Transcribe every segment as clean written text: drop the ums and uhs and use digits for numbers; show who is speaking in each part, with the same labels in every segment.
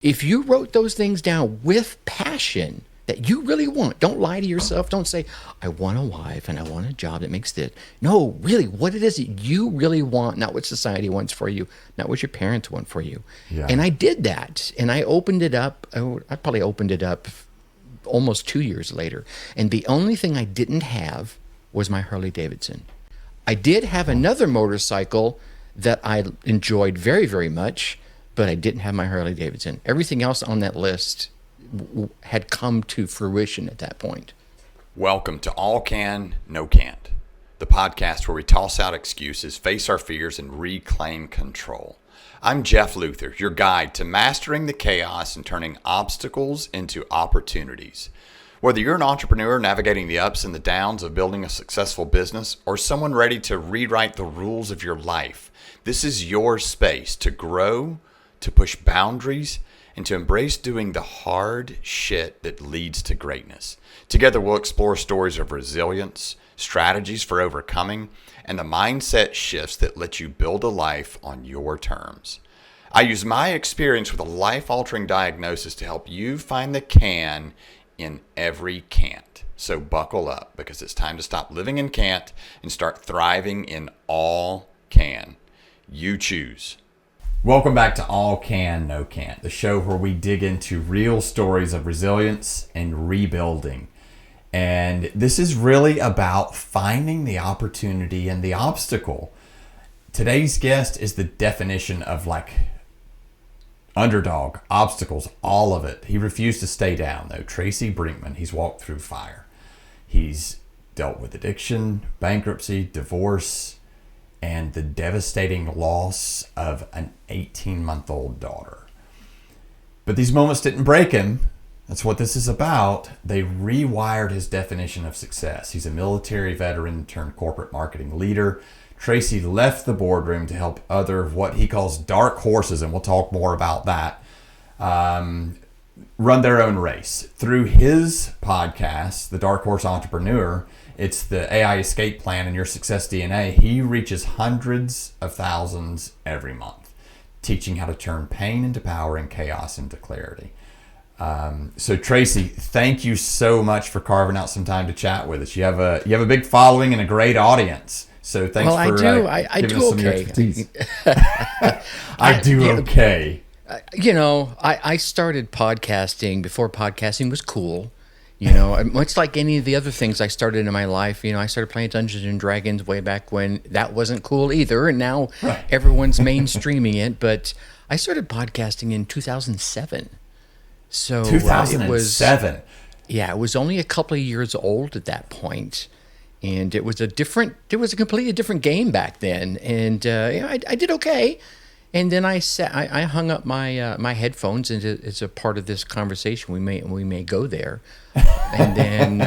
Speaker 1: If you wrote those things down with passion that you really want, don't lie to yourself. Don't say, I want a wife and I want a job that makes this. No, really, what it is that you really want, not what society wants for you, not what your parents want for you.
Speaker 2: Yeah.
Speaker 1: And I did that. And I opened it up. I probably opened it up almost 2 years later. And the only thing I didn't have was my Harley Davidson. I did have another motorcycle that I enjoyed very, very much, but I didn't have my Harley Davidson. Everything else on that list had come to fruition at that point.
Speaker 3: Welcome to All Can, No Can't, the podcast where we toss out excuses, face our fears, and reclaim control. I'm Jeff Luther, your guide to mastering the chaos and turning obstacles into opportunities. Whether you're an entrepreneur navigating the ups and the downs of building a successful business, or someone ready to rewrite the rules of your life, this is your space to grow, to push boundaries, and to embrace doing the hard shit that leads to greatness. Together, we'll explore stories of resilience, strategies for overcoming, and the mindset shifts that let you build a life on your terms. I use my experience with a life-altering diagnosis to help you find the can in every can't. So buckle up, because it's time to stop living in can't and start thriving in all can. You choose.
Speaker 2: Welcome back to All Can, No Can't, the show where we dig into real stories of resilience and rebuilding. And this is really about finding the opportunity and the obstacle. Today's guest is the definition of underdog, obstacles, all of it. He refused to stay down, though. Tracy Brinkmann, he's walked through fire. He's dealt with addiction, bankruptcy, divorce, and the devastating loss of an 18-month-old daughter. But these moments didn't break him. That's what this is about. They rewired his definition of success. He's a military veteran turned corporate marketing leader. Tracy left the boardroom to help other, what he calls dark horses, and we'll talk more about that, run their own race. Through his podcast, The Dark Horse Entrepreneur, it's the AI Escape Plan and Your Success DNA. He reaches hundreds of thousands every month, teaching how to turn pain into power and chaos into clarity. So Tracy, thank you so much for carving out some time to chat with us. You have a big following and a great audience. So thanks for giving us some of your expertise. I do okay.
Speaker 1: I started podcasting before podcasting was cool. Much like any of the other things I started in my life, I started playing Dungeons and Dragons way back when that wasn't cool either. And now everyone's mainstreaming it. But I started podcasting in 2007. So
Speaker 2: 2007.
Speaker 1: It was only a couple of years old at that point. And it was a completely different game back then. And I did okay. And then I hung up my headphones, and as a part of this conversation, we may go there. And then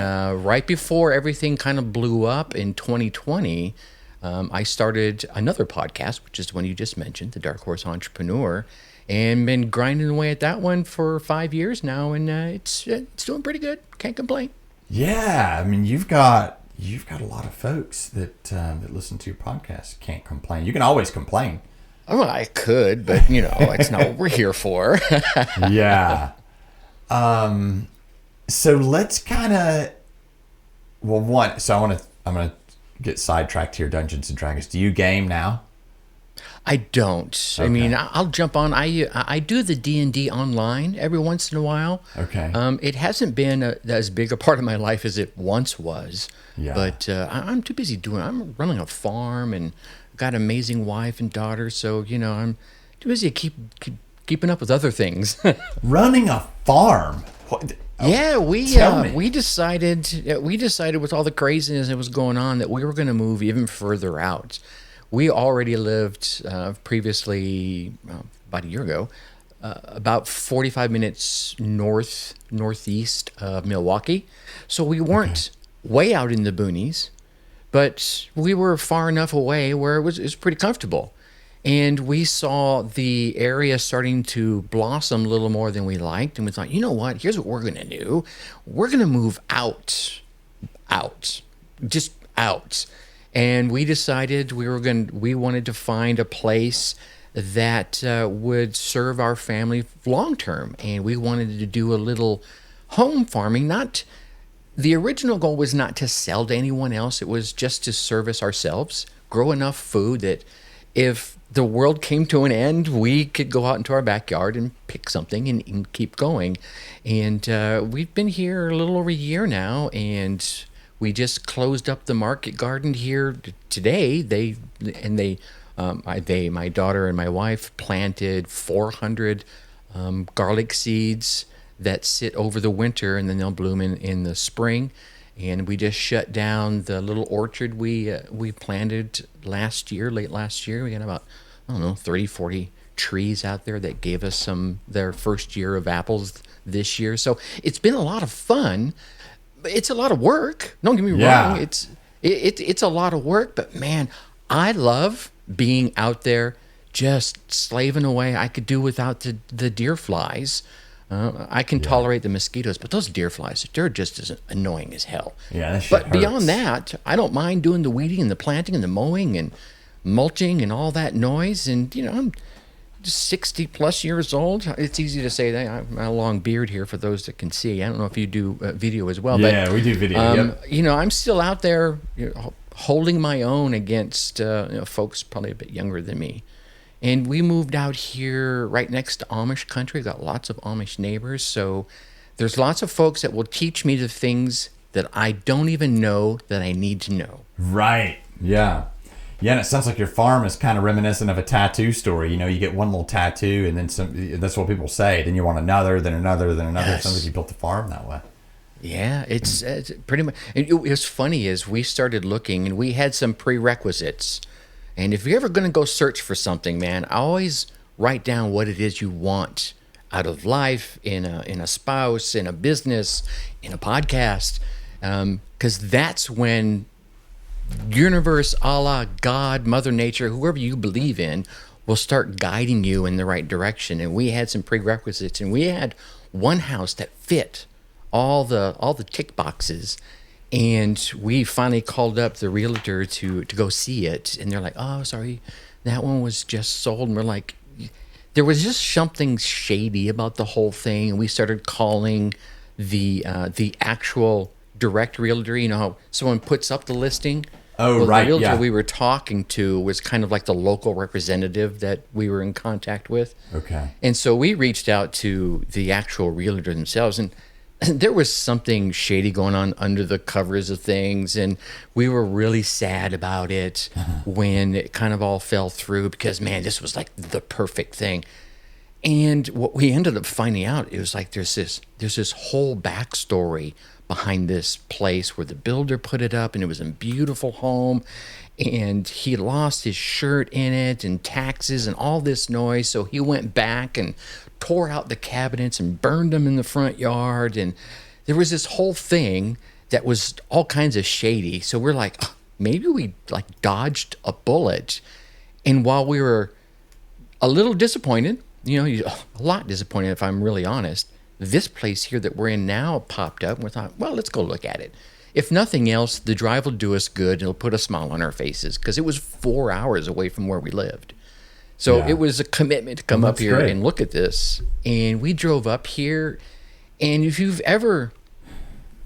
Speaker 1: right before everything kind of blew up in 2020, I started another podcast, which is the one you just mentioned, The Dark Horse Entrepreneur, and been grinding away at that one for 5 years now, and it's doing pretty good. Can't complain.
Speaker 2: Yeah, I mean you've got a lot of folks that listen to your podcast. Can't complain. You can always complain.
Speaker 1: Oh, I could, but it's not what we're here for.
Speaker 2: Yeah. So let's kind of, I'm gonna get sidetracked here. Dungeons and Dragons. Do you game now?
Speaker 1: I don't. Okay. I mean, I'll jump on. I do the D&D online every once in a while.
Speaker 2: Okay.
Speaker 1: It hasn't been as big a part of my life as it once was.
Speaker 2: Yeah.
Speaker 1: But I'm too busy I'm running a farm and got an amazing wife and daughter, so I'm too busy keeping up with other things.
Speaker 2: Running a farm.
Speaker 1: Yeah, we decided with all the craziness that was going on that we were going to move even further out. We already lived previously about a year ago, about 45 minutes northeast of Milwaukee, so we weren't way out in the boonies. But we were far enough away where it was pretty comfortable. And we saw the area starting to blossom a little more than we liked. And we thought, you know what? Here's what we're going to do. We're going to move out. Just out. And we decided we wanted to find a place that would serve our family long term. And we wanted to do a little home farming. Not the original goal was not to sell to anyone else. It was just to service ourselves, grow enough food that if the world came to an end, we could go out into our backyard and pick something and keep going. And we've been here a little over a year now, and we just closed up the market garden here today. My daughter and my wife planted 400 garlic seeds that sit over the winter, and then they'll bloom in the spring. And we just shut down the little orchard we planted late last year. We got about, 30, 40 trees out there that gave us their first year of apples this year. So it's been a lot of fun. It's a lot of work. Don't get me wrong. It's a lot of work, but man, I love being out there just slaving away. I could do without the deer flies. I can tolerate the mosquitoes, but those deer flies, they're just as annoying as hell.
Speaker 2: Yeah, that shit
Speaker 1: But
Speaker 2: hurts.
Speaker 1: beyond that, I don't mind doing the weeding and the planting and the mowing and mulching and all that noise. And, I'm 60 plus years old. It's easy to say that. I have a long beard here for those that can see. I don't know if you do video as well.
Speaker 2: Yeah, we do video. Yep.
Speaker 1: I'm still out there holding my own against folks probably a bit younger than me. And we moved out here right next to Amish country. Got lots of Amish neighbors. So there's lots of folks that will teach me the things that I don't even know that I need to know.
Speaker 2: Right. Yeah. Yeah, and it sounds like your farm is kind of reminiscent of a tattoo story. You get one little tattoo, and then that's what people say. Then you want another, then another, then another. Yes. It sounds like you built the farm that way.
Speaker 1: Yeah, it's pretty much. It was funny as we started looking, and we had some prerequisites. And if you're ever going to go search for something, man, I always write down what it is you want out of life, in a spouse, in a business, in a podcast, because that's when universe, Allah, God, Mother Nature, whoever you believe in, will start guiding you in the right direction. And we had some prerequisites, and we had one house that fit all the tick boxes. And we finally called up the realtor to go see it. And they're like, oh, sorry, that one was just sold. And we're like, there was just something shady about the whole thing. And we started calling the actual direct realtor. You know how someone puts up the listing?
Speaker 2: Oh,
Speaker 1: well,
Speaker 2: right,
Speaker 1: the realtor
Speaker 2: yeah.
Speaker 1: we were talking to was kind of like the local representative that we were in contact with.
Speaker 2: Okay.
Speaker 1: And so we reached out to the actual realtor themselves, and there was something shady going on under the covers of things, and we were really sad about it when it kind of all fell through because, man, this was like the perfect thing. And what we ended up finding out, it was like there's this whole backstory behind this place where the builder put it up, and it was a beautiful home, and he lost his shirt in it and taxes and all this noise. So he went back and tore out the cabinets and burned them in the front yard. And there was this whole thing that was all kinds of shady. So we're like, oh, maybe we like dodged a bullet. And while we were a little disappointed, a lot disappointed if I'm really honest, this place here that we're in now popped up, and we thought, well, let's go look at it. If nothing else, the drive will do us good. It'll put a smile on our faces because it was 4 hours away from where we lived. So It was a commitment to come up here and look at this. And we drove up here. And if you've ever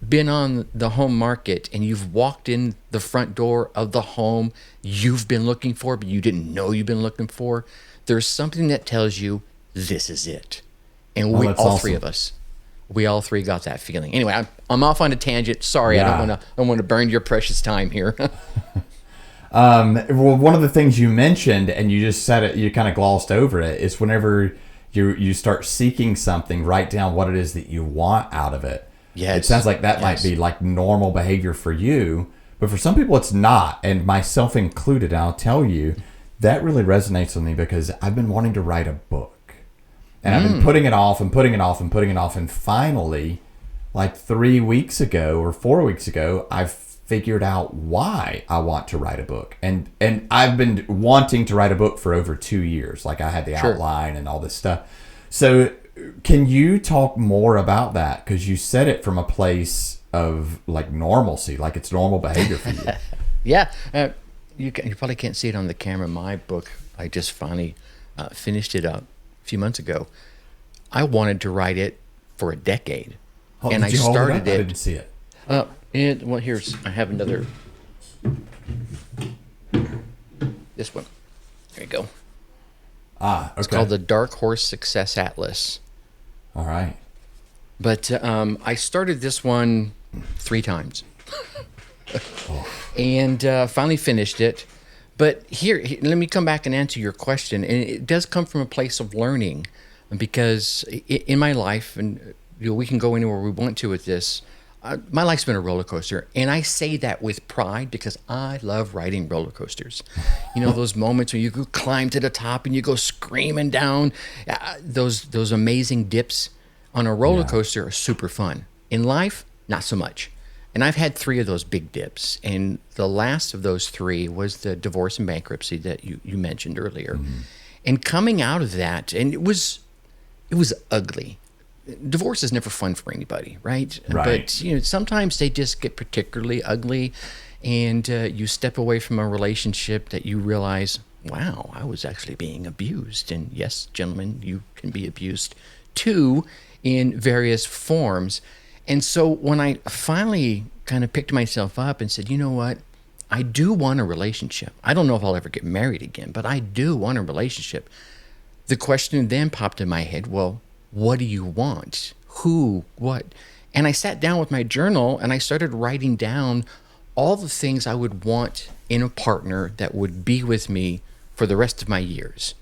Speaker 1: been on the home market and you've walked in the front door of the home you've been looking for, but you didn't know you've been looking for, there's something that tells you this is it. And three of us, we all three got that feeling. Anyway, I'm off on a tangent. Sorry, I don't want to burn your precious time here.
Speaker 2: Well, one of the things you mentioned, and you just said it, you kind of glossed over it, is whenever you start seeking something, write down what it is that you want out of it.
Speaker 1: Yes.
Speaker 2: It sounds like that might be like normal behavior for you, but for some people it's not, and myself included. I'll tell you, that really resonates with me because I've been wanting to write a book. And I've been putting it off and putting it off and putting it off. And finally, like 3 weeks ago or 4 weeks ago, I've figured out why I want to write a book. And I've been wanting to write a book for over 2 years. Like I had the outline and all this stuff. So can you talk more about that? Because you said it from a place of like normalcy, like it's normal behavior for you.
Speaker 1: Yeah. You probably can't see it on the camera. My book, I just finally finished it up a few months ago. I wanted to write it for a decade.
Speaker 2: Oh,
Speaker 1: and
Speaker 2: did you
Speaker 1: I
Speaker 2: hold it
Speaker 1: started
Speaker 2: up? I didn't see it.
Speaker 1: I have another. This one. There you go.
Speaker 2: Okay.
Speaker 1: It's called the Dark Horse Success Atlas.
Speaker 2: All right.
Speaker 1: But I started this one 3 times. And finally finished it. But here, let me come back and answer your question. And it does come from a place of learning, because in my life, and we can go anywhere we want to with this, my life's been a roller coaster. And I say that with pride because I love riding roller coasters. Those moments when you go climb to the top and you go screaming down, those amazing dips on a roller coaster are super fun. In life, not so much. And I've had 3 of those big dips. And the last of those 3 was the divorce and bankruptcy that you mentioned earlier. Mm-hmm. And coming out of that, and it was ugly. Divorce is never fun for anybody, right? But sometimes they just get particularly ugly, and you step away from a relationship that you realize, wow, I was actually being abused. And yes, gentlemen, you can be abused too, in various forms. And so when I finally kind of picked myself up and said, you know what, I do want a relationship. I don't know if I'll ever get married again, but I do want a relationship. The question then popped in my head, well, what do you want? Who? What? And I sat down with my journal and I started writing down all the things I would want in a partner that would be with me for the rest of my years.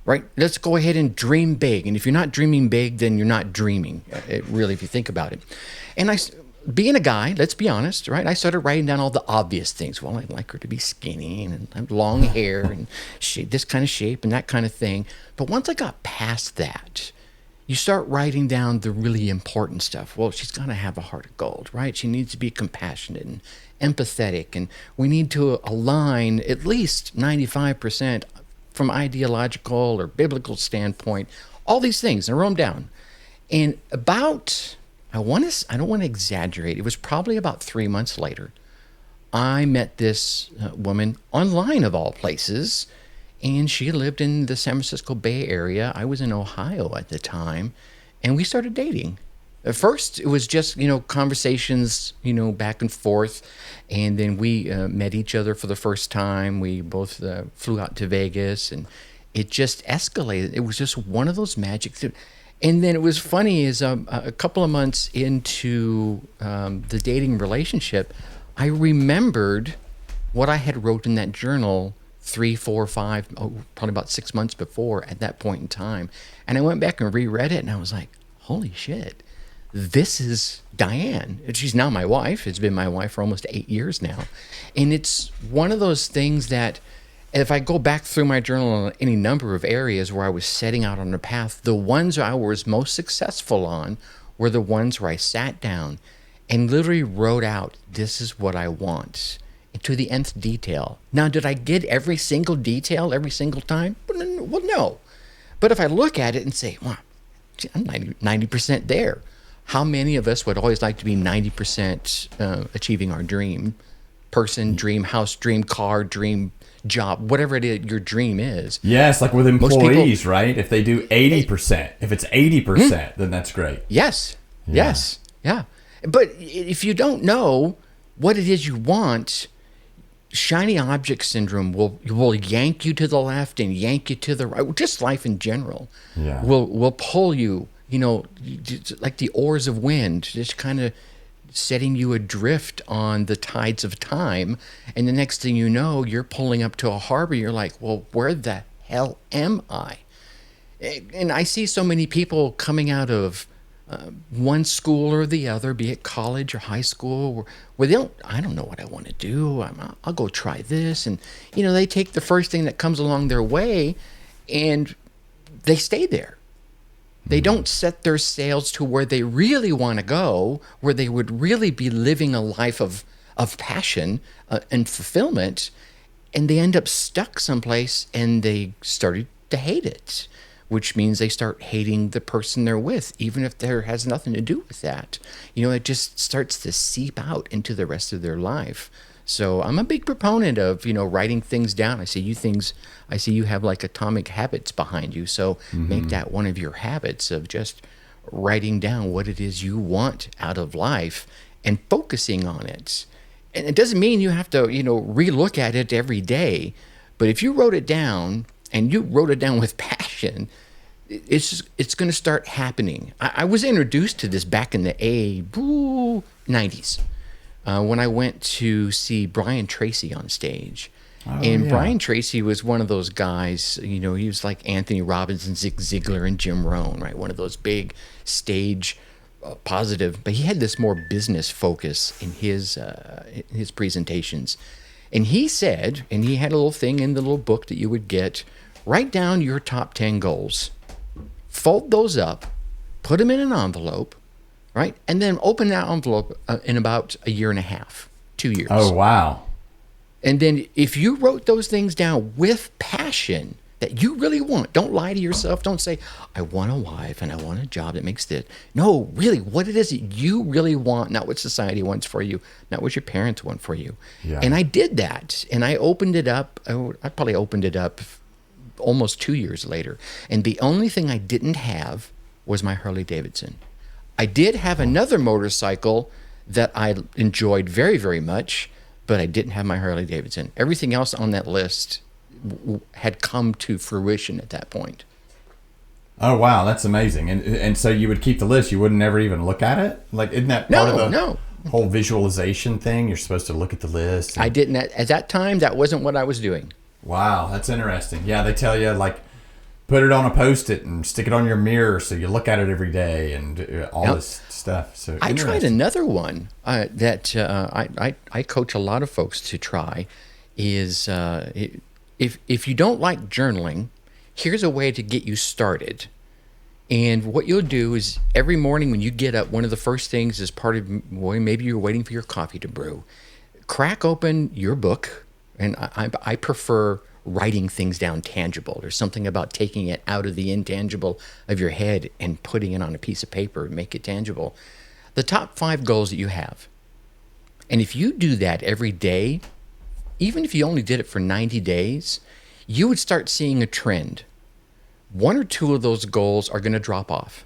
Speaker 1: Right? Let's go ahead and dream big. And if you're not dreaming big, then you're not dreaming, really, if you think about it. And being a guy, let's be honest, right? I started writing down all the obvious things. Well, I'd like her to be skinny and have long hair and this kind of shape and that kind of thing. But once I got past that, you start writing down the really important stuff. Well, she's got to have a heart of gold, right? She needs to be compassionate and empathetic. And we need to align at least 95% from ideological or biblical standpoint, all these things, and I wrote them down. And about, I don't want to exaggerate, it was probably about 3 months later, I met this woman online of all places, and she lived in the San Francisco Bay Area. I was in Ohio at the time, and we started dating. At first, it was just, conversations, back and forth. And then we met each other for the first time. We both flew out to Vegas, and it just escalated. It was just one of those magic things. And then it was funny is a couple of months into the dating relationship, I remembered what I had wrote in that journal 3, 4, 5, probably about 6 months before at that point in time. And I went back and reread it, and I was like, holy shit. This is Diane. She's now my wife. It's been my wife for almost 8 years now. And it's one of those things that if I go back through my journal on any number of areas where I was setting out on a path, the ones I was most successful on were the ones where I sat down and literally wrote out, this is what I want, to the nth detail. Now, did I get every single detail every single time? Well, no. But if I look at it and say, wow, I'm 90% there. How many of us would always like to be 90% achieving our dream person, dream house, dream car, dream job, whatever it is your dream is?
Speaker 2: Yes, like with employees, right? If they do 80%, if it's 80%, then that's great.
Speaker 1: Yes, yes, yeah. But if you don't know what it is you want, shiny object syndrome will yank you to the left and yank you to the right. Just life in general will pull you. Like the oars of wind, just kind of setting you adrift on the tides of time. And the next thing you know, you're pulling up to a harbor. You're like, well, where the hell am I? And I see so many people coming out of one school or the other, be it college or high school, where I don't know what I want to do. I'll go try this. And, they take the first thing that comes along their way and they stay there. They don't set their sails to where they really want to go, where they would really be living a life of passion and fulfillment, and they end up stuck someplace and they started to hate it, which means they start hating the person they're with, even if there has nothing to do with that. It just starts to seep out into the rest of their life. So I'm a big proponent of, writing things down. I see you have like atomic habits behind you. So make that one of your habits of just writing down what it is you want out of life and focusing on it. And it doesn't mean you have to, relook at it every day. But if you wrote it down and you wrote it down with passion, it's going to start happening. I was introduced to this back in the 90s when I went to see Brian Tracy on stage. Brian Tracy was one of those guys, he was like Anthony Robbins and Zig Ziglar and Jim Rohn, right? One of those big stage positive, but he had this more business focus in his presentations. And he said, and he had a little thing in the little book that you would get, write down your top 10 goals, fold those up, put them in an envelope, right? And then open that envelope in about a year and a half, 2 years.
Speaker 2: Oh, wow.
Speaker 1: And then if you wrote those things down with passion that you really want, don't lie to yourself. Don't say, I want a wife and I want a job that makes this. No, really, what it is that you really want, not what society wants for you, not what your parents want for you.
Speaker 2: Yeah.
Speaker 1: And I did that. And I opened it up. I probably opened it up almost 2 years later. And the only thing I didn't have was my Harley Davidson. I did have another motorcycle that I enjoyed very, very much, but I didn't have my Harley Davidson. Everything else on that list had come to fruition at that point.
Speaker 2: Oh, wow. That's amazing. And so you would keep the list. You wouldn't ever even look at it? Like, isn't that part of the whole visualization thing? You're supposed to look at the list.
Speaker 1: I didn't. At that time, that wasn't what I was doing.
Speaker 2: Wow. That's interesting. Yeah, they tell you, like, put it on a Post-it and stick it on your mirror so you look at it every day and all this stuff. So
Speaker 1: I tried another one that I coach a lot of folks to try is if you don't like journaling, here's a way to get you started. And what you'll do is every morning when you get up, one of the first things is maybe you're waiting for your coffee to brew. Crack open your book, and I prefer writing things down tangible. There's something about taking it out of the intangible of your head and putting it on a piece of paper and make it tangible. The top 5 goals that you have. And if you do that every day, even if you only did it for 90 days, you would start seeing a trend. 1 or 2 of those goals are going to drop off,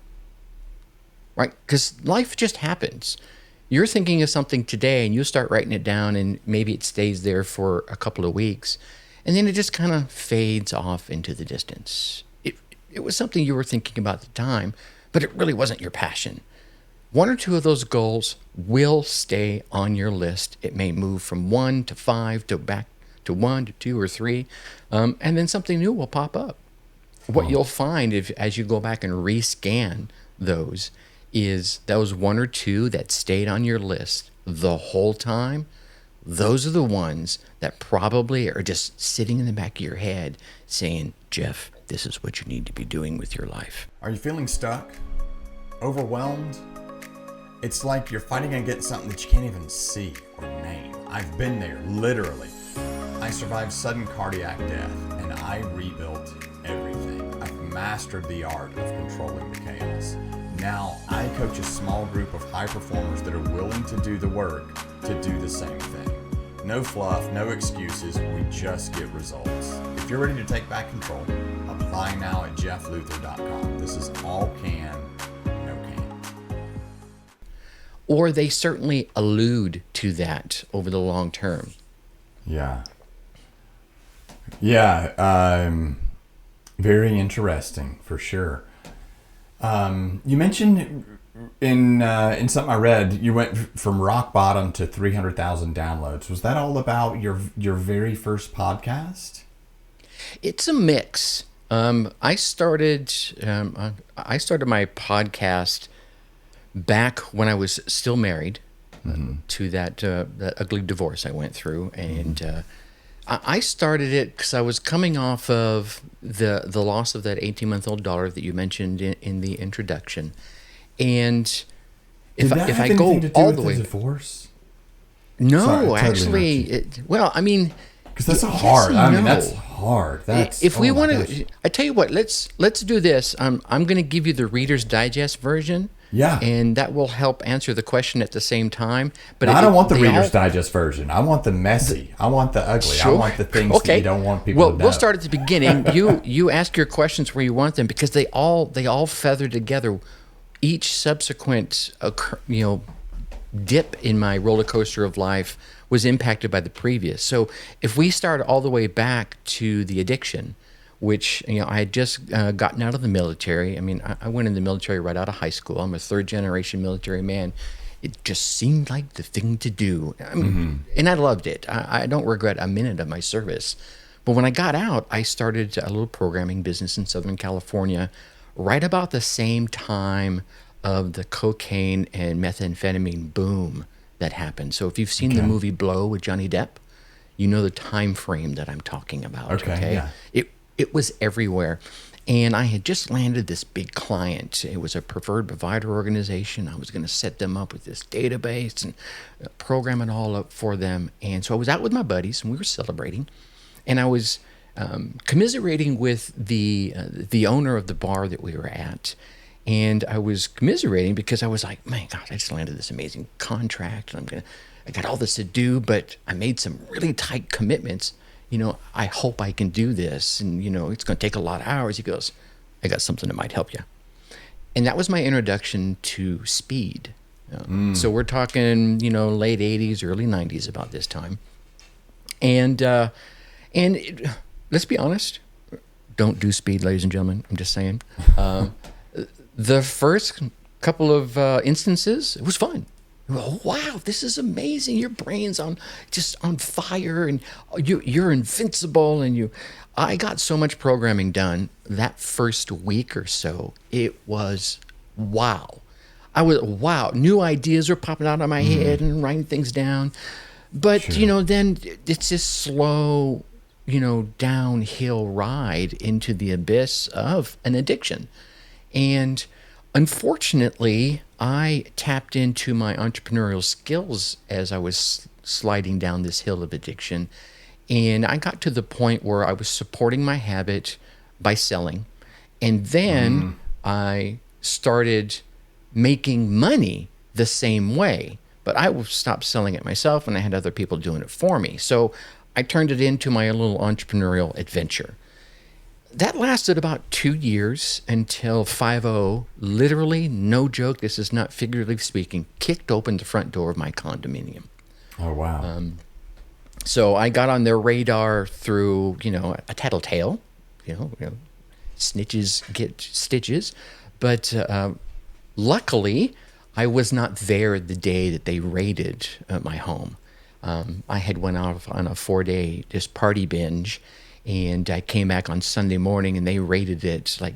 Speaker 1: right? Because life just happens. You're thinking of something today and you'll start writing it down and maybe it stays there for a couple of weeks. And then it just kind of fades off into the distance. It was something you were thinking about at the time, but it really wasn't your passion. 1 or 2 of those goals will stay on your list. It may move from 1 to 5 to back to 1 to 2 or 3, and then something new will pop up. What you'll find as you go back and rescan those is those 1 or 2 that stayed on your list the whole time. Those are the ones that probably are just sitting in the back of your head saying, Jeff, this is what you need to be doing with your life.
Speaker 2: Are you feeling stuck? Overwhelmed? It's like you're fighting against something that you can't even see or name. I've been there, literally. I survived sudden cardiac death and I rebuilt everything. I've mastered the art of controlling the chaos. Now I coach a small group of high performers that are willing to do the work to do the same thing. No fluff, no excuses, we just get results. If you're ready to take back control, apply now at jeffluther.com. This is all can, no can't.
Speaker 1: Or they certainly allude to that over the long term.
Speaker 2: Yeah. Yeah, very interesting for sure. You mentioned in something I read, you went from rock bottom to 300,000 downloads. Was that all about your very first podcast?
Speaker 1: It's a mix. I started my podcast back when I was still married to that ugly divorce I went through, and I started it because I was coming off of the loss of that 18-month-old daughter that you mentioned in the introduction. And if I go all the way,
Speaker 2: divorce?
Speaker 1: No,
Speaker 2: Sorry,
Speaker 1: actually, I mean,
Speaker 2: because that's hard. I mean, that's hard. That's
Speaker 1: if we want to. I tell you what, let's do this. I'm going to give you the Reader's Digest version,
Speaker 2: Yeah.
Speaker 1: And that will help answer the question at the same time. But
Speaker 2: I don't want the Reader's Digest version. I want the messy. I want the ugly.
Speaker 1: Sure.
Speaker 2: I want the things that you don't want people to know.
Speaker 1: We'll start at the beginning. You ask your questions where you want them, because they all feather together. Each subsequent dip in my roller coaster of life was impacted by the previous. So if we start all the way back to the addiction, which I had just gotten out of the military. I mean, I went in the military right out of high school. I'm a third generation military man. It just seemed like the thing to do. I mean, and I loved it. I don't regret a minute of my service. But when I got out, I started a little programming business in Southern California right about the same time of the cocaine and methamphetamine boom that happened. So if you've seen the movie Blow with Johnny Depp, you know the time frame that I'm talking about. Okay. Yeah. It was everywhere. And I had just landed this big client. It was a preferred provider organization. I was going to set them up with this database and program it all up for them. And so I was out with my buddies, and we were celebrating. And I was commiserating with the owner of the bar that we were at. And I was commiserating because I was like, man, God, I just landed this amazing contract, and I got all this to do, but I made some really tight commitments. I hope I can do this, and it's going to take a lot of hours. He goes, I got something that might help you. And that was my introduction to speed. So we're talking, late 80s, early 90s about this time. And let's be honest, don't do speed, ladies and gentlemen. I'm just saying. The first couple of instances, it was fun. Oh, wow, this is amazing. Your brain's just on fire, and you're invincible. And I got so much programming done that first week or so. It was wow. New ideas were popping out of my head and writing things down. But, then it's this slow, downhill ride into the abyss of an addiction. And unfortunately, I tapped into my entrepreneurial skills as I was sliding down this hill of addiction. And I got to the point where I was supporting my habit by selling. And then I started making money the same way. But I stopped selling it myself, and I had other people doing it for me. So I turned it into my little entrepreneurial adventure. That lasted about 2 years until 5-0, literally, no joke, this is not figuratively speaking, kicked open the front door of my condominium.
Speaker 2: Oh, wow.
Speaker 1: So I got on their radar through, a tattletale, snitches get stitches. But luckily, I was not there the day that they raided my home. I had went off on a 4-day just party binge. And I came back on Sunday morning, and they raided it like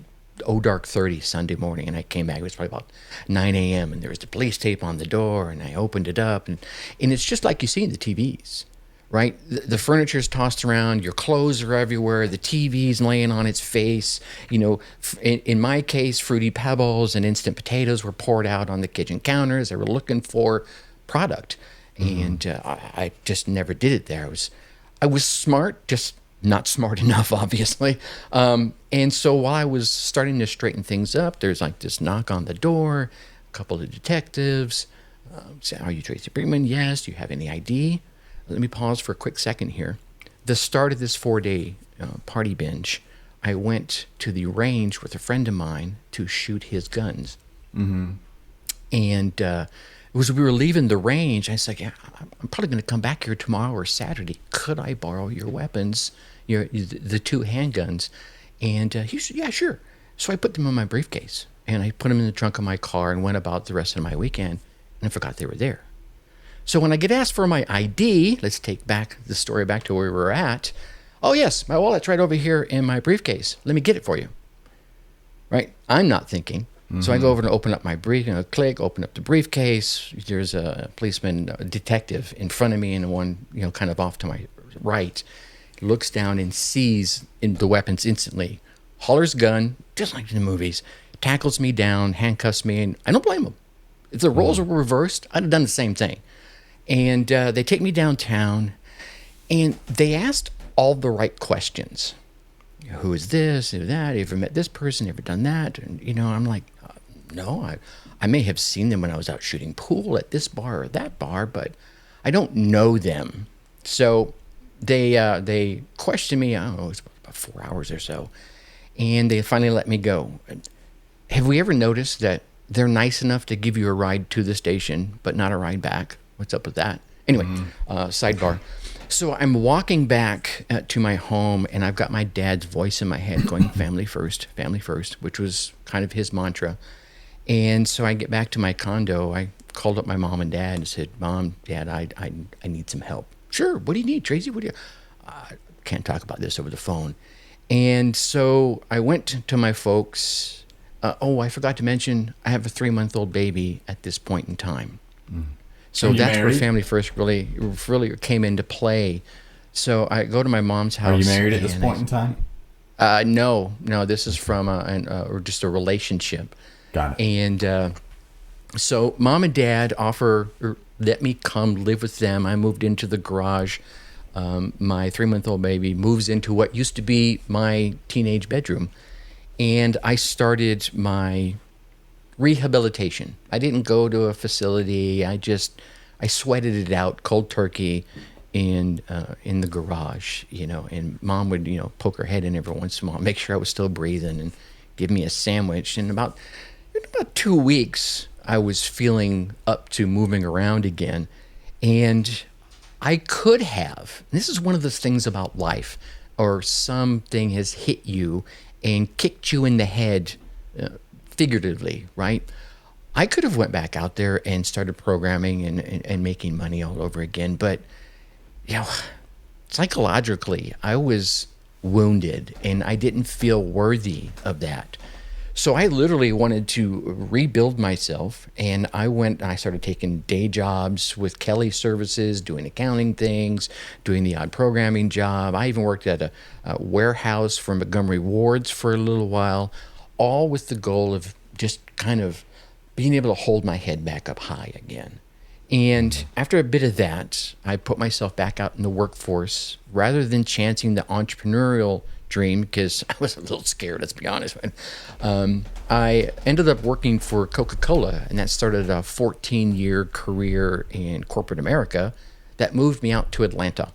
Speaker 1: dark 30 Sunday morning. And I came back, it was probably about 9 a.m. and there was the police tape on the door, and I opened it up. And it's just like you see in the TVs, right? The furniture's tossed around, your clothes are everywhere, the TV's laying on its face. In my case, Fruity Pebbles and instant potatoes were poured out on the kitchen counters. They were looking for product. And I just never did it there. I was smart, just not smart enough, obviously. And so while I was starting to straighten things up, there's like this knock on the door, a couple of detectives say, are you Tracy Brinkmann? Yes. Do you have any ID? Let me pause for a quick second here. The start of this 4-day party binge, I went to the range with a friend of mine to shoot his guns. And as we were leaving the range, I said, I'm probably going to come back here tomorrow or Saturday. Could I borrow your weapons, the 2 handguns? And he said, yeah, sure. So I put them in my briefcase, and I put them in the trunk of my car and went about the rest of my weekend, and I forgot they were there. So when I get asked for my ID, let's take back the story back to where we were at. Oh, yes, my wallet's right over here in my briefcase. Let me get it for you. Right? I'm not thinking. So I go over and open up my open up the briefcase. There's a policeman, a detective in front of me, and one, kind of off to my right, looks down and sees the weapons instantly, hollers gun, just like in the movies, tackles me down, handcuffs me, and I don't blame him. If the roles were reversed, I'd have done the same thing. And they take me downtown, and they asked all the right questions. Who is this? Who is that? Have you ever met this person? Ever done that? And I'm like, no, I may have seen them when I was out shooting pool at this bar or that bar, but I don't know them. So they questioned me, I don't know, it was about 4 hours or so, and they finally let me go. Have we ever noticed that they're nice enough to give you a ride to the station, but not a ride back? What's up with that? Anyway, sidebar. So I'm walking back to my home, and I've got my dad's voice in my head going, family first, which was kind of his mantra. And so I get back to my condo. I called up my mom and dad and said, Mom, Dad, I need some help. Sure. What do you need, Tracy? What do you... can't talk about this over the phone. And so I went to my folks. I forgot to mention, I have a 3-month-old baby at this point in time. So that's where Family First really came into play. So I go to my mom's house.
Speaker 2: Are you married at this point in time?
Speaker 1: No. This is from or just a relationship.
Speaker 2: Got it.
Speaker 1: And so Mom and Dad let me come live with them. I moved into the garage. My 3-month-old baby moves into what used to be my teenage bedroom. And I started my rehabilitation. I didn't go to a facility. I sweated it out cold turkey in the garage, and Mom would, poke her head in every once in a while, make sure I was still breathing, and give me a sandwich. And in about 2 weeks, I was feeling up to moving around again. And I could have, this is one of those things about life, or something has hit you and kicked you in the head, figuratively, right? I could have went back out there and started programming and making money all over again, but psychologically, I was wounded and I didn't feel worthy of that. So I literally wanted to rebuild myself, and I started taking day jobs with Kelly Services, doing accounting things, doing the odd programming job. I even worked at a warehouse for Montgomery Wards for a little while, all with the goal of just kind of being able to hold my head back up high again. And after a bit of that, I put myself back out in the workforce rather than chancing the entrepreneurial dream, because I was a little scared, let's be honest. I ended up working for Coca-Cola, and that started a 14-year career in corporate America that moved me out to Atlanta.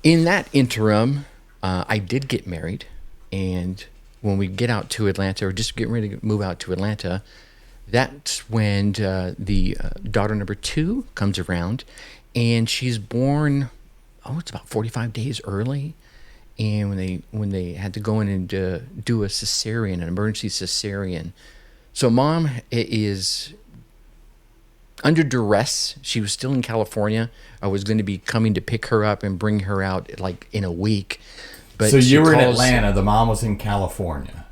Speaker 1: In that interim, I did get married, and when we get out to Atlanta, or just getting ready to move out to Atlanta, that's when the daughter number 2 comes around, and she's born, it's about 45 days early. And when they had to go in and do a cesarean, an emergency cesarean. So Mom is under duress. She was still in California. I was going to be coming to pick her up and bring her out like in a week. But
Speaker 2: so you were in Atlanta. The mom was in California.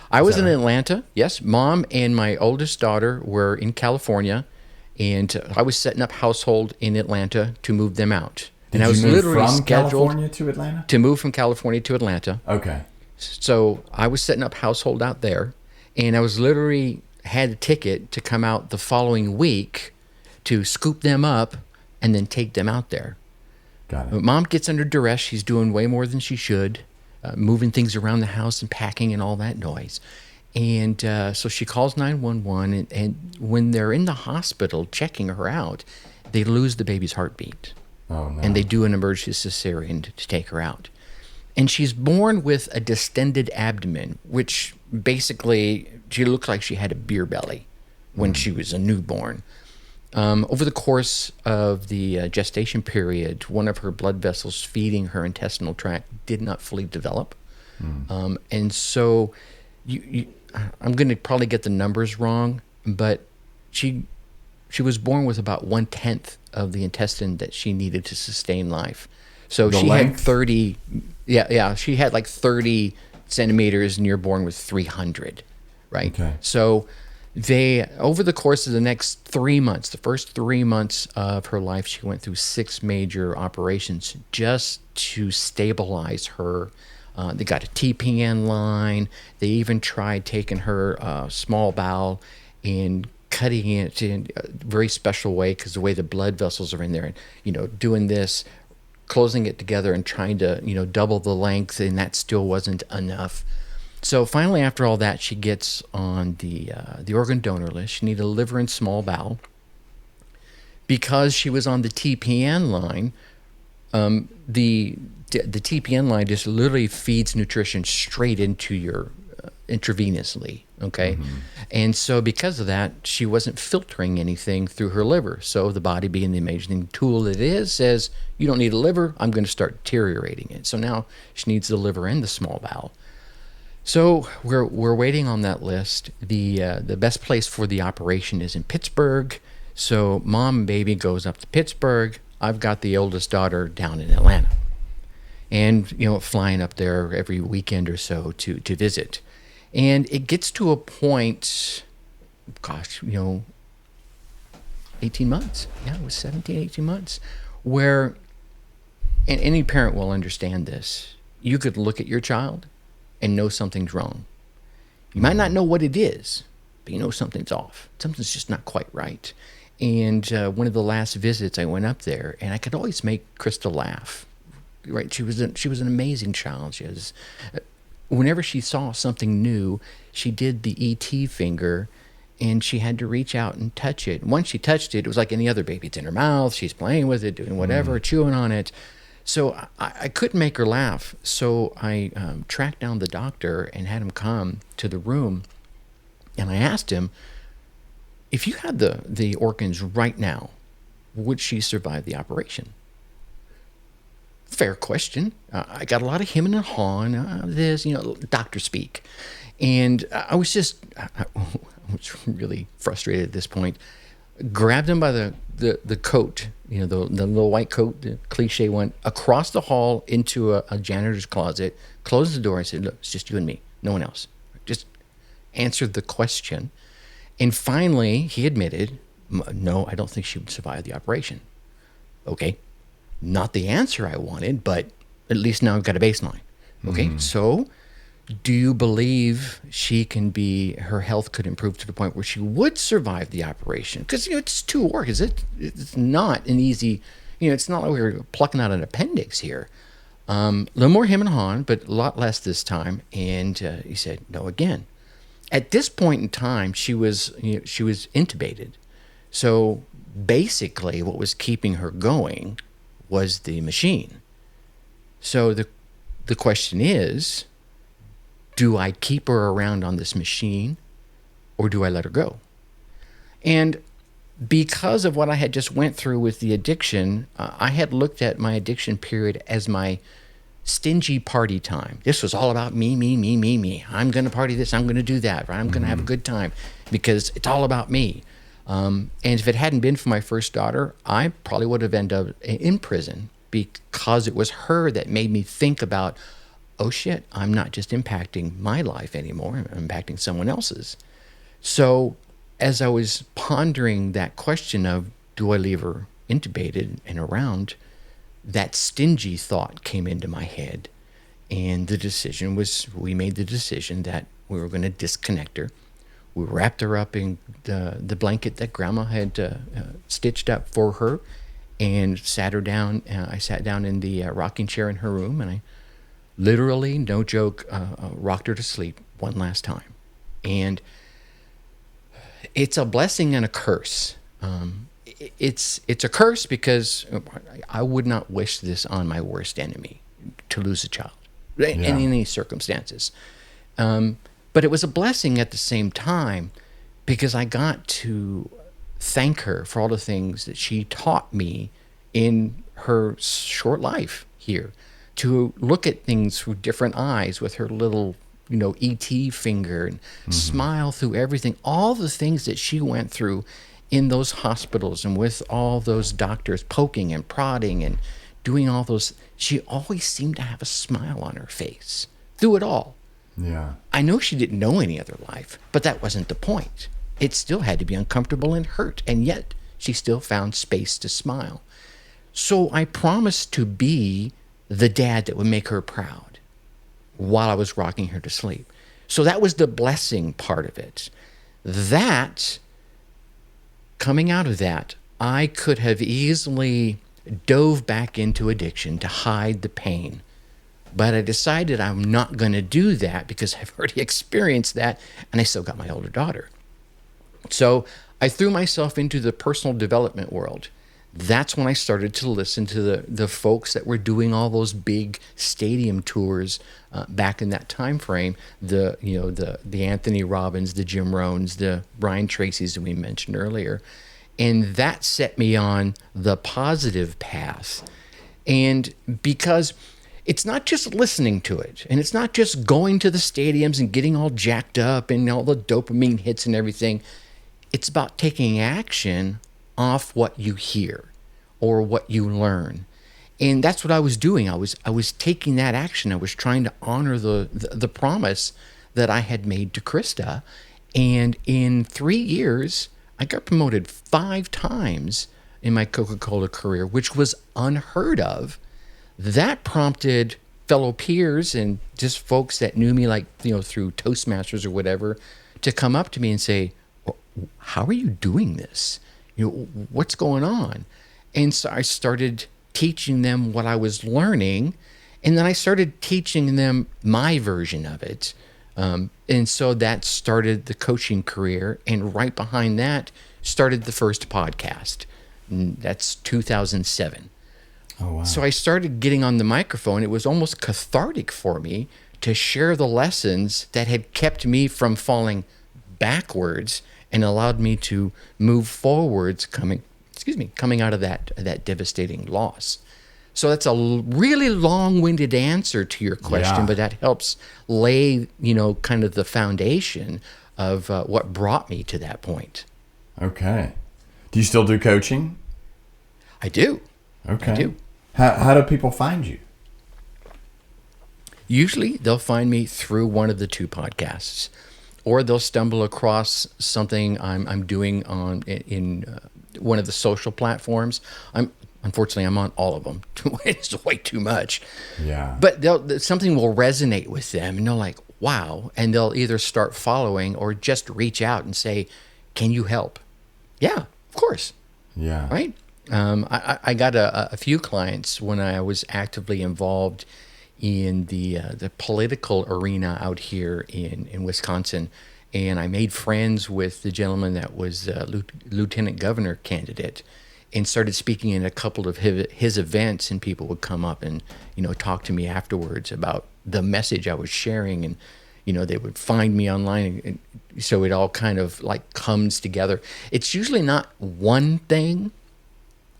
Speaker 1: I was in Atlanta, yes. Mom and my oldest daughter were in California, and I was setting up household in Atlanta to move them out. And I was literally scheduled
Speaker 2: California to Atlanta?
Speaker 1: To move from California to Atlanta.
Speaker 2: Okay.
Speaker 1: So I was setting up household out there, and I was literally had a ticket to come out the following week to scoop them up and then take them out there.
Speaker 2: Got it.
Speaker 1: But Mom gets under duress. She's doing way more than she should, moving things around the house and packing and all that noise. And so she calls 911, and when they're in the hospital checking her out, they lose the baby's heartbeat.
Speaker 2: Oh, no.
Speaker 1: And they do an emergency cesarean to take her out. And she's born with a distended abdomen, which basically she looked like she had a beer belly when she was a newborn. Over the course of the gestation period, one of her blood vessels feeding her intestinal tract did not fully develop. And so I'm going to probably get the numbers wrong, but she was born with about 1/10 of the intestine that she needed to sustain life. So she had 30, she had like 30 centimeters, and you're born with 300, right?
Speaker 2: Okay.
Speaker 1: So over the course of the next 3 months, the first 3 months of her life, she went through 6 major operations just to stabilize her. They got a TPN line. They even tried taking her small bowel and cutting it in a very special way, because the way the blood vessels are in there, and doing this, closing it together and trying to double the length, and that still wasn't enough. So finally, after all that, she gets on the organ donor list. She needed a liver and small bowel. Because she was on the TPN line, the TPN line just literally feeds nutrition straight into your intravenously, okay? And so because of that, she wasn't filtering anything through her liver. So the body, being the amazing tool it is, says, you don't need a liver, I'm going to start deteriorating it. So now she needs the liver and the small bowel. So we're waiting on that list. The best place for the operation is in Pittsburgh. So mom and baby goes up to Pittsburgh. I've got the oldest daughter down in Atlanta. And, flying up there every weekend or so to visit. And it gets to a point, 18 months. Yeah, it was 17, 18 months. Where, and any parent will understand this, you could look at your child and know something's wrong. You might not know what it is, but you know something's off. Something's just not quite right. And one of the last visits, I went up there, and I could always make Krista laugh. Right? She was an amazing child. She was, whenever she saw something new, she did the ET finger, and she had to reach out and touch it. Once she touched it, it was like any other baby. It's in her mouth. She's playing with it, doing whatever, chewing on it. So I couldn't make her laugh. So I tracked down the doctor and had him come to the room, and I asked him, if you had the organs right now, would she survive the operation? Fair question. I got a lot of him and hawing, doctor speak. And I was really frustrated at this point. Grabbed him by the coat, the little white coat, the cliche one, across the hall into a janitor's closet, closed the door. I said, look, it's just you and me, no one else. Just answered the question. And finally, he admitted, no, I don't think she would survive the operation. Okay. Not the answer I wanted, but at least now I've got a baseline. Okay, so do you believe her health could improve to the point where she would survive the operation? Because, it's 2 organs. It's not an easy, it's not like we're plucking out an appendix here. A little more him and hawing, but a lot less this time. And he said, no again. At this point in time, she was intubated. So basically what was keeping her going was the machine. So the question is, do I keep her around on this machine or do I let her go? And because of what I had just went through with the addiction, I had looked at my addiction period as my stingy party time. This was all about me, me, me, me, me. I'm going to party this, I'm going to do that, right? I'm going to have a good time because it's all about me. And if it hadn't been for my first daughter, I probably would have ended up in prison because it was her that made me think about, oh shit, I'm not just impacting my life anymore, I'm impacting someone else's. So as I was pondering that question of, do I leave her intubated and around, that stingy thought came into my head. And we made the decision that we were going to disconnect her. We wrapped her up in the blanket that Grandma had stitched up for her and sat her down. I sat down in the rocking chair in her room, and I literally, no joke, rocked her to sleep one last time. And it's a blessing and a curse. It's a curse because I would not wish this on my worst enemy, to lose a child in any circumstances. But it was a blessing at the same time because I got to thank her for all the things that she taught me in her short life here, to look at things through different eyes with her little, ET finger and smile through everything, all the things that she went through in those hospitals and with all those doctors poking and prodding and doing all those. She always seemed to have a smile on her face through it all.
Speaker 2: Yeah.
Speaker 1: I know she didn't know any other life, but that wasn't the point. It still had to be uncomfortable and hurt, and yet she still found space to smile. So I promised to be the dad that would make her proud while I was rocking her to sleep. So that was the blessing part of it. That, coming out of that, I could have easily dove back into addiction to hide the pain. But I decided I'm not going to do that because I've already experienced that, and I still got my older daughter. So I threw myself into the personal development world. That's when I started to listen to the folks that were doing all those big stadium tours back in that time frame. The Anthony Robbins, the Jim Rohns, the Brian Tracy's that we mentioned earlier, and that set me on the positive path. And because it's not just listening to it, and it's not just going to the stadiums and getting all jacked up and all the dopamine hits and everything. It's about taking action off what you hear or what you learn. And that's what I was doing. I was taking that action. I was trying to honor the promise that I had made to Krista. And in 3 years, I got promoted 5 times in my Coca-Cola career, which was unheard of. That prompted fellow peers and just folks that knew me, like, through Toastmasters or whatever, to come up to me and say, well, how are you doing this? What's going on? And so I started teaching them what I was learning, and then I started teaching them my version of it. And so that started the coaching career, and right behind that started the first podcast. That's 2007.
Speaker 2: Oh, wow.
Speaker 1: So I started getting on the microphone. It was almost cathartic for me to share the lessons that had kept me from falling backwards and allowed me to move forwards coming out of that devastating loss. So that's a really long-winded answer to your question, but that helps lay, kind of the foundation of what brought me to that point.
Speaker 2: Okay. Do you still do coaching?
Speaker 1: I do.
Speaker 2: Okay.
Speaker 1: I do.
Speaker 2: How do people find you?
Speaker 1: Usually they'll find me through one of the 2 podcasts, or they'll stumble across something I'm doing in one of the social platforms. Unfortunately, I'm on all of them. It's way too much.
Speaker 2: Yeah.
Speaker 1: But something will resonate with them, and they're like, wow. And they'll either start following or just reach out and say, can you help? Yeah, of course.
Speaker 2: Yeah.
Speaker 1: Right? I got a few clients when I was actively involved in the political arena out here in Wisconsin. And I made friends with the gentleman that was lieutenant governor candidate, and started speaking in a couple of his events, and people would come up and, talk to me afterwards about the message I was sharing, and, they would find me online. And so it all kind of like comes together. It's usually not one thing,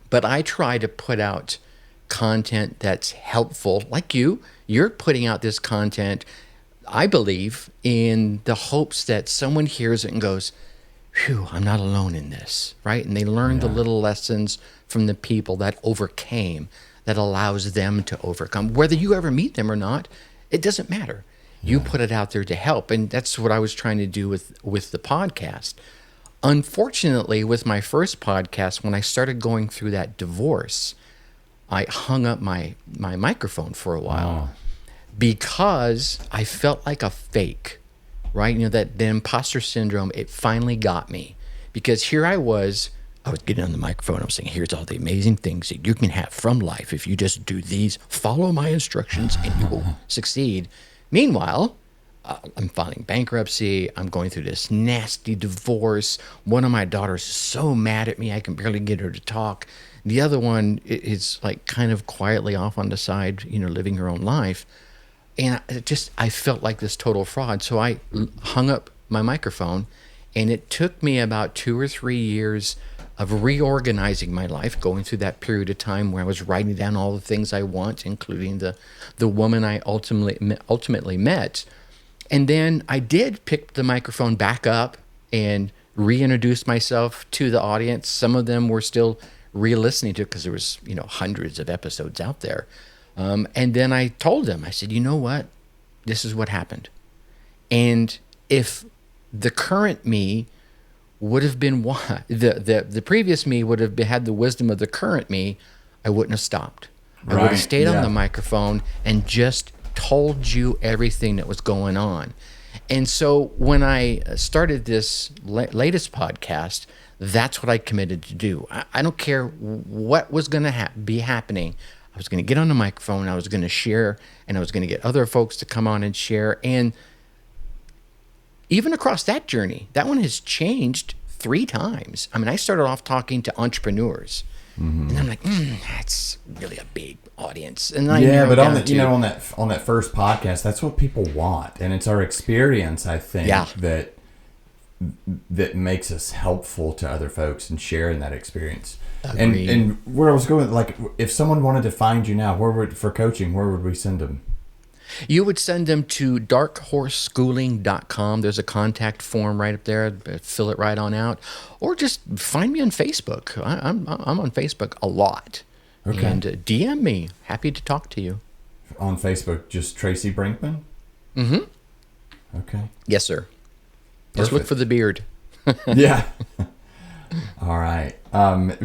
Speaker 1: but I try to put out content that's helpful. Like you're putting out this content, I believe, in the hopes that someone hears it and goes, phew, I'm not alone in this, right? And they learn the little lessons from the people that overcame, that allows them to overcome. Whether you ever meet them or not, it doesn't matter. You put it out there to help. And that's what I was trying to do with the podcast. Unfortunately, with my first podcast, when I started going through that divorce, I hung up my microphone for a while because I felt like a fake. Right? That the imposter syndrome, it finally got me, because here I was getting on the microphone. I was saying, here's all the amazing things that you can have from life if you just do these, follow my instructions, and you will succeed. Meanwhile, I'm filing bankruptcy. I'm going through this nasty divorce. One of my daughters is so mad at me, I can barely get her to talk. The other one is like kind of quietly off on the side, living her own life. And I felt like this total fraud. So I hung up my microphone, and it took me about 2 or 3 years of reorganizing my life, going through that period of time where I was writing down all the things I want, including the woman I ultimately met. And then I did pick the microphone back up and reintroduce myself to the audience. Some of them were still re-listening to it because there was, hundreds of episodes out there. And then I told them, I said, you know what? This is what happened. And if the current me would have been the previous me would have had the wisdom of the current me, I wouldn't have stopped. I would have stayed on the microphone and just told you everything that was going on. And so when I started this latest podcast, that's what I committed to do. I don't care what was going to be happening. I was going to get on the microphone, I was going to share, and I was going to get other folks to come on and share. And even across that journey, that one has changed 3 times. I mean, I started off talking to entrepreneurs, and I'm like, that's really a big audience. And I
Speaker 2: but on that first podcast, that's what people want, and it's our experience, I think, that makes us helpful to other folks and sharing that experience.
Speaker 1: Agreed.
Speaker 2: And where I was going, like, if someone wanted to find you now, for coaching, where would we send them?
Speaker 1: You would send them to darkhorseschooling.com. There's a contact form right up there. Fill it right on out. Or just find me on Facebook. I'm on Facebook a lot.
Speaker 2: Okay.
Speaker 1: And DM me. Happy to talk to you.
Speaker 2: On Facebook, just Tracy Brinkmann?
Speaker 1: Mm-hmm.
Speaker 2: Okay.
Speaker 1: Yes, sir. Just look
Speaker 2: Perfect.
Speaker 1: for the beard.
Speaker 2: Yeah. All right.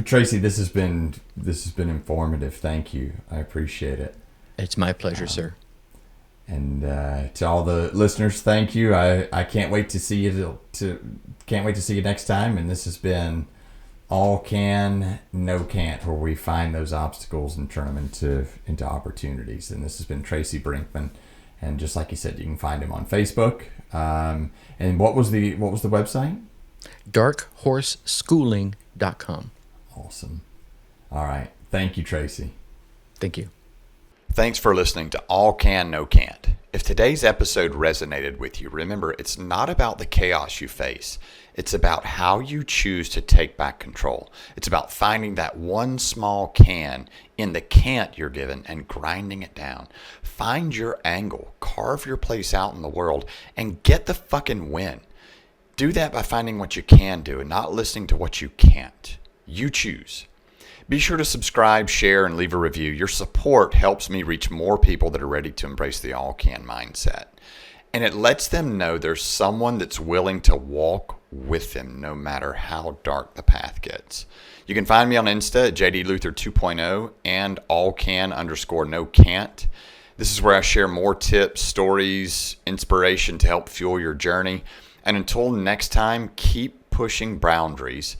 Speaker 2: Tracy, this has been informative. Thank you. I appreciate it.
Speaker 1: It's my pleasure, sir.
Speaker 2: And to all the listeners, thank you. I can't wait to see you can't wait to see you next time. And this has been All Can, No Can't, where we find those obstacles and turn them into opportunities. And this has been Tracy Brinkmann. And just like you said, you can find him on Facebook. And what was the website?
Speaker 1: darkhorseschooling.com.
Speaker 2: Awesome. All right. Thank you, Tracy.
Speaker 1: Thank you.
Speaker 3: Thanks for listening to All Can, No Can't. If today's episode resonated with you, remember, it's not about the chaos you face. It's about how you choose to take back control. It's about finding that one small can in the can't you're given and grinding it down. Find your angle, carve your place out in the world, and get the fucking win. Do that by finding what you can do and not listening to what you can't. You choose. Be sure to subscribe, share, and leave a review. Your support helps me reach more people that are ready to embrace the all-can mindset. And it lets them know there's someone that's willing to walk with them no matter how dark the path gets. You can find me on Insta at JDLuther 2.0 and allcan_no-can't. This is where I share more tips, stories, inspiration to help fuel your journey. And until next time, keep pushing boundaries,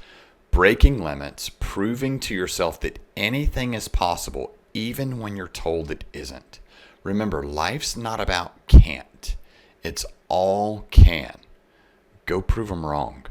Speaker 3: breaking limits, proving to yourself that anything is possible, even when you're told it isn't. Remember, life's not about can't. It's all can. Go prove them wrong.